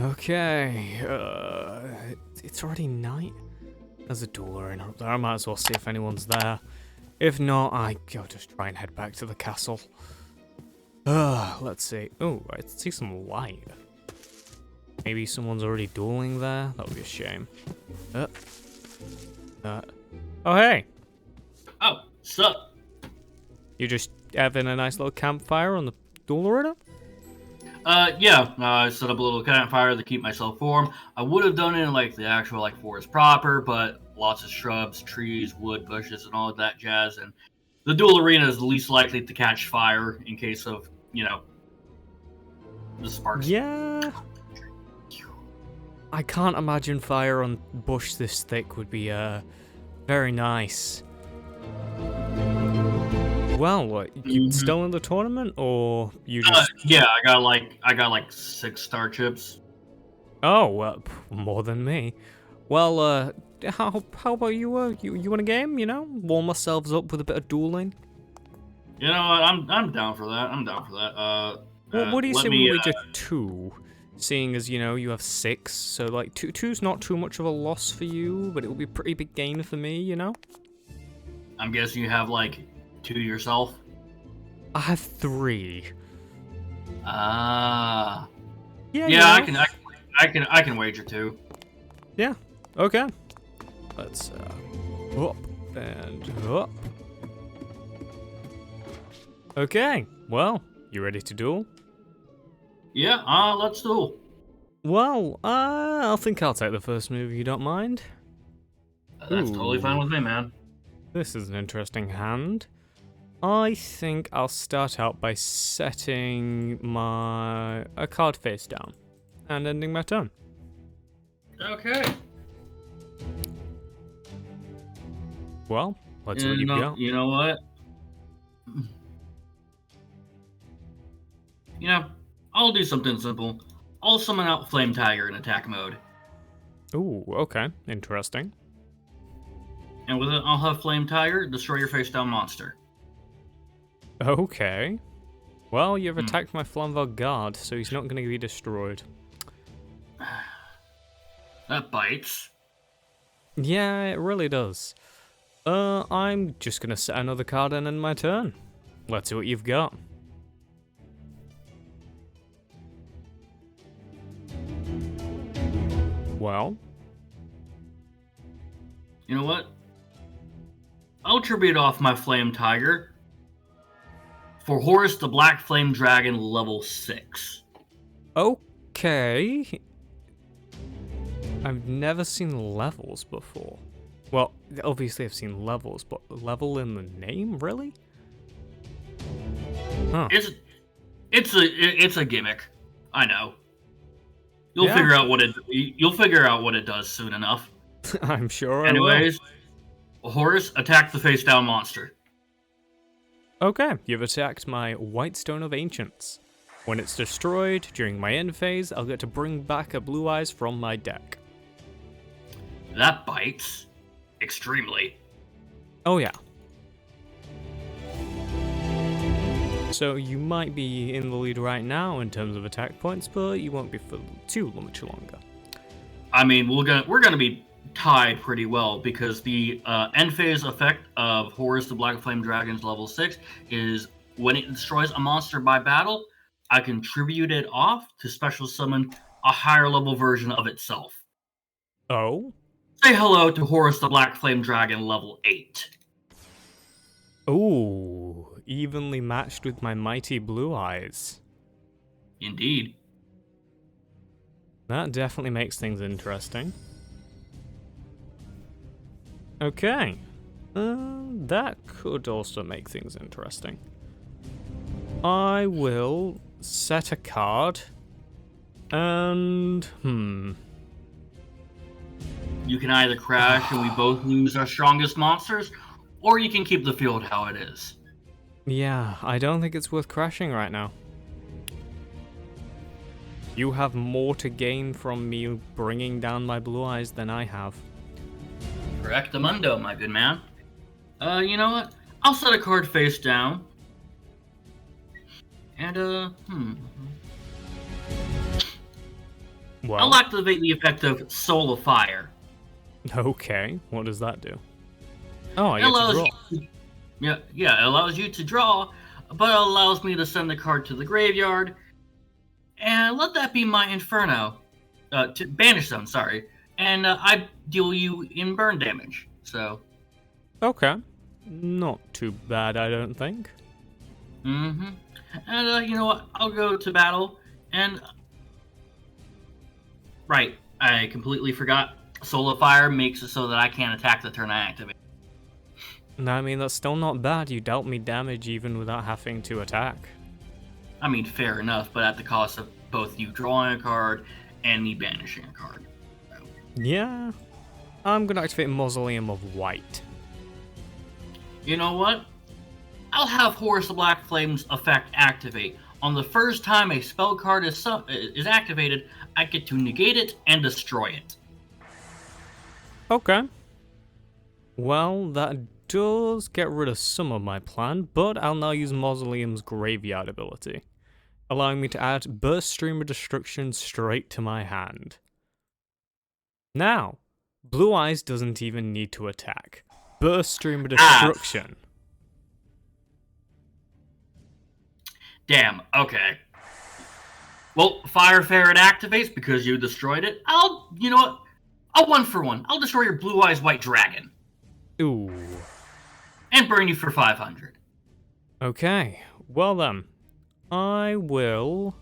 Okay, it's already night. There's a door in up there. I might as well see if anyone's there. If not, I'll just try and head back to the castle. Let's see. Oh, I see some light. Maybe someone's already dueling there? That would be a shame. Oh, hey! Oh, sup? You just having a nice little campfire on the duel arena? Yeah, I set up a little campfire to keep myself warm. I would have done it in, like, the actual, like, forest proper, but lots of shrubs, trees, wood, bushes, and all of that jazz, and the duel arena is the least likely to catch fire in case of, the sparks. Yeah. I can't imagine fire on bush this thick would be, very nice. Well, what, you still in the tournament, or you just... Yeah, I got like 6 star chips. Oh, well, more than me. Well, how about you, you want a game, Warm ourselves up with a bit of dueling? You know what, I'm down for that, Well, what do you say we wager 2? Seeing as, you have 6, so, like, two's not too much of a loss for you, but it will be a pretty big gain for me, I'm guessing you have, like, 2 yourself? I have 3. Yeah, yeah, I can wager 2. Yeah, okay. Let's, up and up. Okay, well, you ready to duel? Yeah, let's duel. Well, I think I'll take the first move if you don't mind. That's totally fine with me, man. This is an interesting hand. I think I'll start out by setting a card face down and ending my turn. Okay. Well, let's see what you've got. You know what? I'll do something simple. I'll summon out Flame Tiger in attack mode. Ooh, okay. Interesting. And with it, I'll have Flame Tiger destroy your face down monster. Okay. Well, you've attacked my Flamval guard, so he's not going to be destroyed. That bites. Yeah, it really does. I'm just going to set another card and end my turn. Let's see what you've got. Well? You know what? I'll tribute off my Flame Tiger for Horus the Black Flame Dragon level 6. Okay. I've never seen levels before. Well, obviously I've seen levels, but level in the name, really? Huh. It's a gimmick. I know. You'll Yeah. figure out what it does soon enough. I'm sure. Anyways, Horus, attack the face down monster. Okay, you've attacked my Whitestone of Ancients. When it's destroyed during my end phase, I'll get to bring back a Blue Eyes from my deck. That bites. Extremely. Oh yeah. So you might be in the lead right now in terms of attack points, but you won't be for too much longer. I mean, we're gonna be tied pretty well because the end phase effect of Horus the Black Flame Dragon's level 6 is when it destroys a monster by battle, I can tribute it off to special summon a higher level version of itself. Oh? Say hello to Horus the Black Flame Dragon level 8. Ooh, evenly matched with my mighty Blue Eyes. Indeed. That definitely makes things interesting. Okay. That could also make things interesting. I will set a card. And, You can either crash and we both lose our strongest monsters, or you can keep the field how it is. Yeah, I don't think it's worth crashing right now. You have more to gain from me bringing down my Blue Eyes than I have. Correctamundo, my good man. You know what? I'll set a card face down. And, I'll Well, activate the effect of Soul of Fire. okay. What does that do? Oh, I It get to allows draw. you, it allows you to draw, but it allows me to send the card to the graveyard, and let that be my Inferno. To banish them, sorry, and I deal you in burn damage. So, Okay. Not too bad, I don't think. and you know what? I'll go to battle, and right, I completely forgot. Soul of Fire makes it so that I can't attack the turn I activate. No, I mean, that's still not bad. You dealt me damage even without having to attack. I mean, fair enough, but at the cost of both you drawing a card and me banishing a card. So. Yeah. I'm gonna activate Mausoleum of White. You know what? I'll have Horus the Black Flame's effect activate. On the first time a spell card is activated, I get to negate it and destroy it. Okay. Well, that does get rid of some of my plan, but I'll now use Mausoleum's Graveyard ability, allowing me to add Burst Stream of Destruction straight to my hand. Now, Blue Eyes doesn't even need to attack. Burst Stream of Destruction. Damn, okay. Well, Fire Ferret activates because you destroyed it. You know what? I'll 1-for-1. I'll destroy your Blue Eyes White Dragon. Ooh. And burn you for 500. Okay, well then. I will...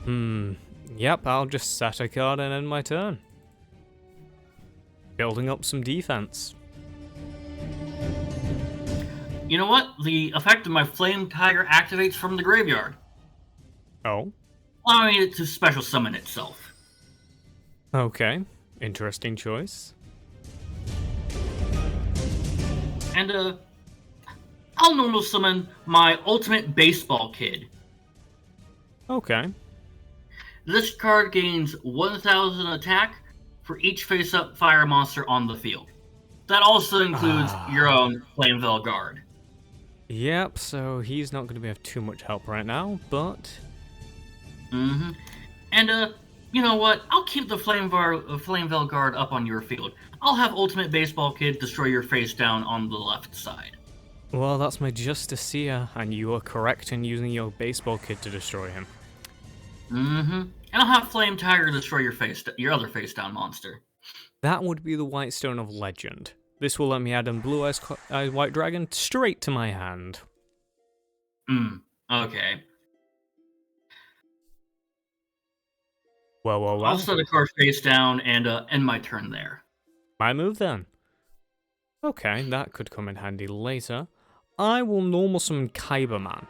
Yep, I'll just set a card and end my turn. Building up some defense. You know what? The effect of my Flame Tiger activates from the graveyard, Oh? allowing it to special summon itself. Okay, interesting choice. And, I'll normal summon my Ultimate Baseball Kid. Okay. This card gains 1,000 attack for each face-up fire monster on the field. That also includes your own Flameveil Guard. Yep, so he's not going to be of too much help right now, but... And, you know what? I'll keep the Flameveil Guard up on your field. I'll have Ultimate Baseball Kid destroy your face down on the left side. Well, that's my Justicia, and you are correct in using your baseball kid to destroy him. And I'll have Flame Tiger destroy your other face down monster. That would be the Whitestone of Legend. This will let me add a Blue Eyes White Dragon straight to my hand. Okay. Well. I'll set a card face down and end my turn there. My move then. Okay, that could come in handy later. I will normal summon Kyberman,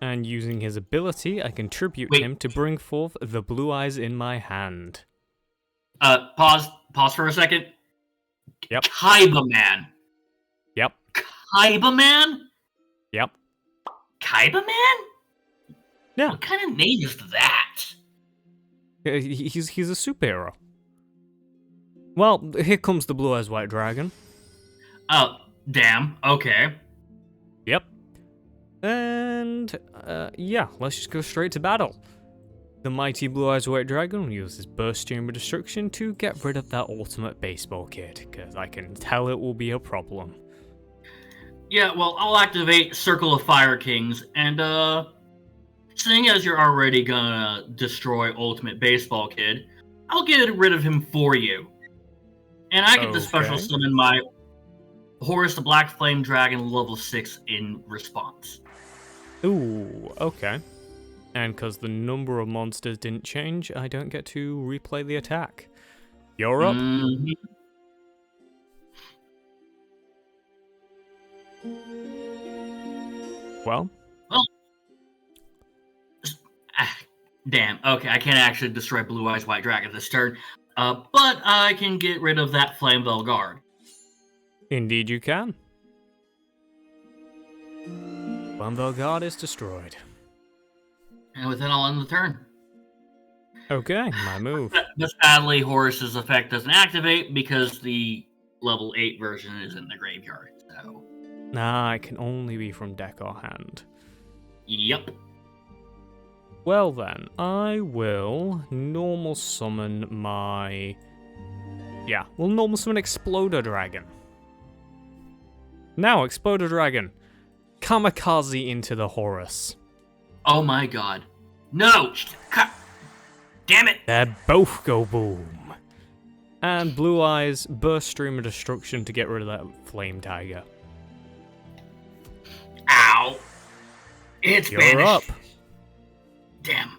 and using his ability, I can tribute him to bring forth the Blue Eyes in my hand. Pause for a second. Yep. Kyberman. Yep. Kyberman? Yep. Kyberman? Yeah. What kind of name is that? He's a superhero. Well, here comes the Blue Eyes White Dragon. Oh, damn. Okay. Yep. And, yeah, let's just go straight to battle. The mighty Blue Eyes White Dragon will use his Burst Stream of Destruction to get rid of that Ultimate Baseball Kid, because I can tell it will be a problem. Yeah, well, I'll activate Circle of Fire Kings, and, seeing as you're already gonna destroy Ultimate Baseball Kid, I'll get rid of him for you. And I get to special summon my Horus the Black Flame Dragon level 6 in response. Ooh, okay. And because the number of monsters didn't change, I don't get to replay the attack. You're up. Well? Damn, okay, I can't actually destroy Blue Eyes White Dragon this turn, but I can get rid of that Flameveil Guard. Indeed you can. Flameveil Guard is destroyed. And with that, I'll end the turn. Okay, my move. But sadly, Horus's effect doesn't activate because the level 8 version is in the graveyard, so... Nah, it can only be from deck or hand. Yep. Well then, I will normal summon my... Yeah, we'll normal summon Exploder Dragon. Now, Exploder Dragon, kamikaze into the Horus. Oh my god. No! Damn it! They both go boom. And Blue Eyes, burst stream of destruction to get rid of that Flame Tiger. Ow! It's You're banished. up. Damn.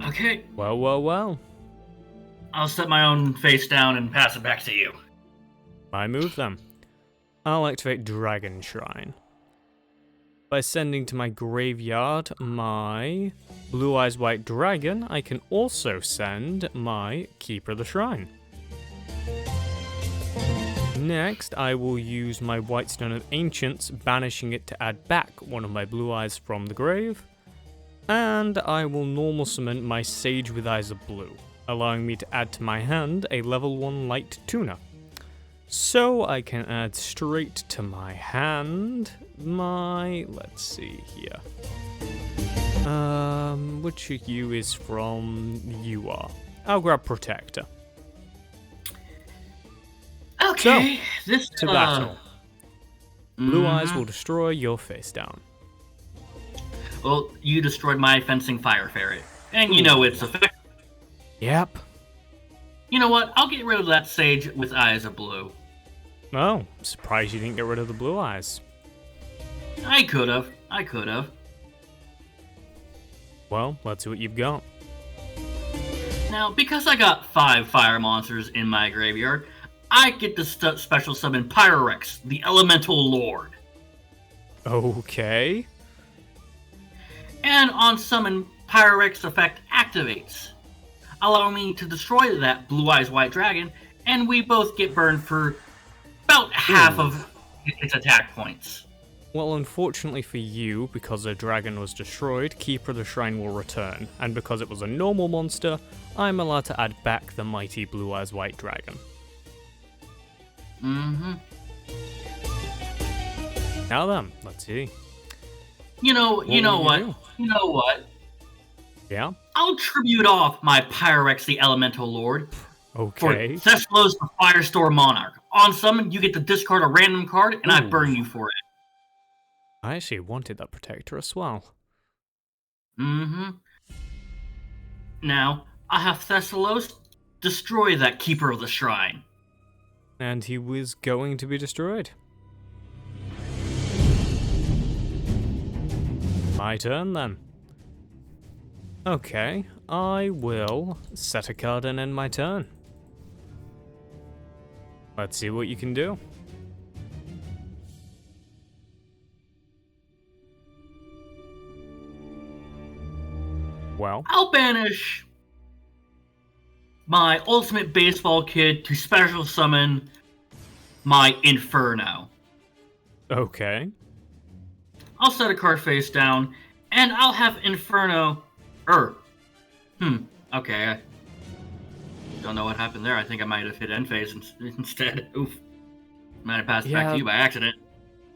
Okay. Well. I'll set my own face down and pass it back to you. I move them. I'll activate Dragon Shrine. By sending to my graveyard my Blue Eyes White Dragon, I can also send my Keeper of the Shrine. Next, I will use my Whitestone of Ancients, banishing it to add back one of my Blue Eyes from the grave. And I will normal summon my Sage with Eyes of Blue, allowing me to add to my hand a level 1 Light Tuna. So I can add straight to my hand my... let's see here. Which of you is from Yugioh? I'll grab Protector. Okay, So, this to battle. Blue Eyes will destroy your face down. Well, you destroyed my fencing fire ferret, and you know it's effective. Yep. You know what? I'll get rid of that sage with eyes of blue. Oh, surprised you didn't get rid of the Blue Eyes. I could have. Well, let's see what you've got. Now, because I got 5 fire monsters in my graveyard, I get to special summon Pyrex, the Elemental Lord. Okay. And on summon, Pyrex effect activates, allowing me to destroy that Blue Eyes White Dragon, and we both get burned for about half of its attack points. Well, unfortunately for you, because the dragon was destroyed, Keeper of the Shrine will return, and because it was a normal monster, I'm allowed to add back the mighty Blue Eyes White Dragon. Now then, let's see. You know what? Yeah? I'll tribute off my Pyrex the Elemental Lord Okay. for Thessalos the Firestorm Monarch. On summon, you get to discard a random card, and I burn you for it. I actually wanted that Protector as well. Now, I have Thessalos destroy that Keeper of the Shrine. And he was going to be destroyed. My turn then. Okay, I will set a card and end my turn. Let's see what you can do. Well, I'll banish my Ultimate Baseball Kid to special summon my Inferno. okay. I'll set a card face down, and I'll have Inferno. Okay. I don't know what happened there. I think I might have hit end phase instead. Oof. Might have passed it back to you by accident.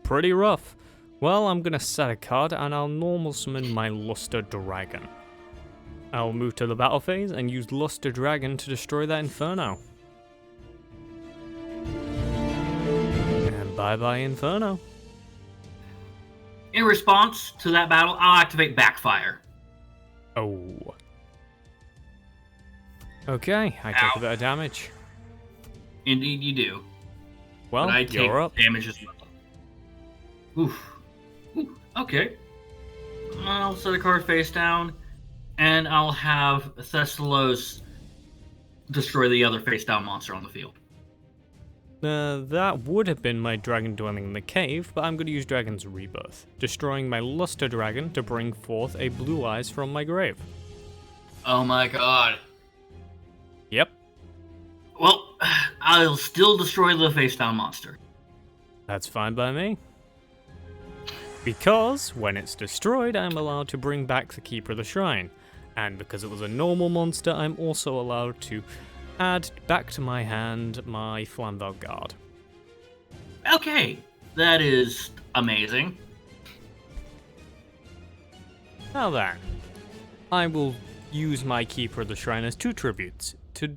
Pretty rough. Well, I'm gonna set a card and I'll normal summon my Luster Dragon. I'll move to the battle phase and use Luster Dragon to destroy that Inferno. And bye-bye Inferno. In response to that battle, I'll activate Backfire. Oh. Okay, I take a bit of damage. Indeed you do. Well, but I take you're up. damage as well. Oof. Okay. I'll set a card face down, and I'll have Thessalos destroy the other face down monster on the field. That would have been my dragon dwelling in the cave, but I'm going to use Dragon's Rebirth, destroying my Luster Dragon to bring forth a Blue Eyes from my grave. Oh my god. Yep. Well, I'll still destroy the face down monster. That's fine by me. Because, when it's destroyed, I'm allowed to bring back the Keeper of the Shrine. And because it was a normal monster, I'm also allowed to add back to my hand my Flamvel Guard. Okay, that is amazing. Now then, I will use my Keeper of the Shrine as 2 tributes to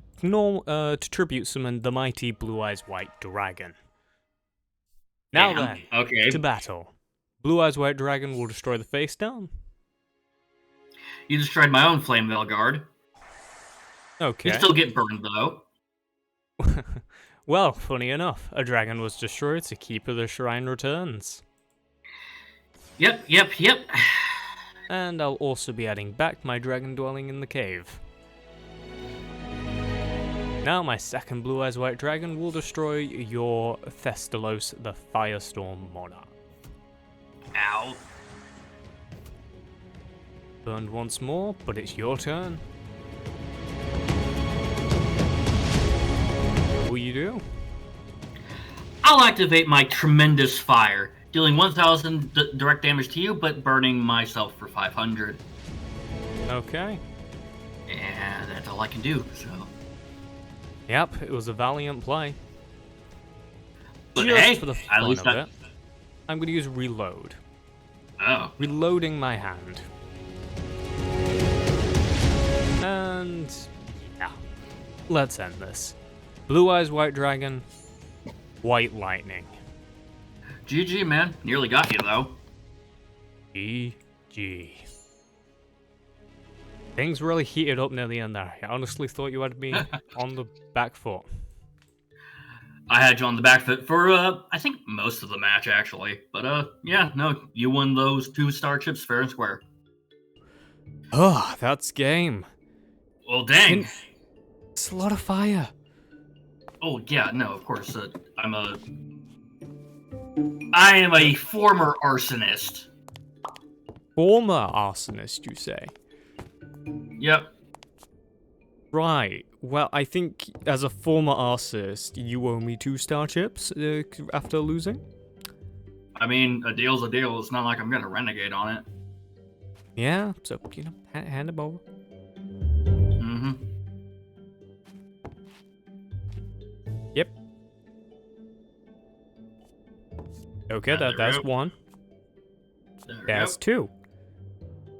tribute summon the mighty Blue Eyes White Dragon. Now Damn. then, Okay. to battle. Blue Eyes White Dragon will destroy the face down. You destroyed my own Flame Veil Guard. Okay. You still get burned, though. Well, funny enough, a dragon was destroyed, so Keeper of the Shrine returns. Yep. And I'll also be adding back my dragon dwelling in the cave. Now my second Blue Eyes White Dragon will destroy your Thestalos the Firestorm Monarch. Ow. Burned once more, but it's your turn. What will you do? I'll activate my Tremendous Fire, dealing 1,000 direct damage to you, but burning myself for 500. Okay. And that's all I can do, so... Yep, it was a valiant play. But Just hey, for the at fun least of it, I'm going to use Reload. Oh. Reloading my hand. And... yeah. Let's end this. Blue Eyes White Dragon, White Lightning. GG, man. Nearly got you, though. GG. Things really heated up near the end there. I honestly thought you had me on the back foot. I had you on the back foot for, I think most of the match, actually. But, yeah, no, you won those 2-star chips fair and square. Oh, that's game. Well, dang. It's a lot of fire. Oh, yeah, no, of course. I am a former arsonist. Former arsonist, you say? Yep. Right. Well, I think as a former arsonist, you owe me 2-star chips after losing. I mean, a deal's a deal. It's not like I'm gonna renegade on it. Yeah, so, hand them over. Mm-hmm. Yep. Okay, that's 1. That's 2.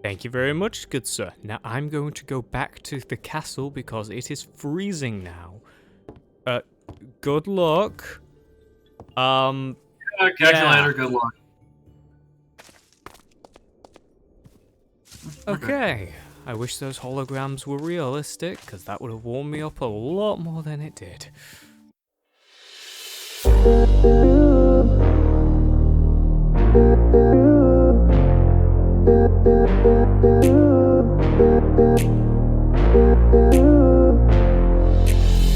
Thank you very much, good sir. Now I'm going to go back to the castle because it is freezing now. Good luck. Catch you later. Good luck. Okay. I wish those holograms were realistic, because that would have warmed me up a lot more than it did.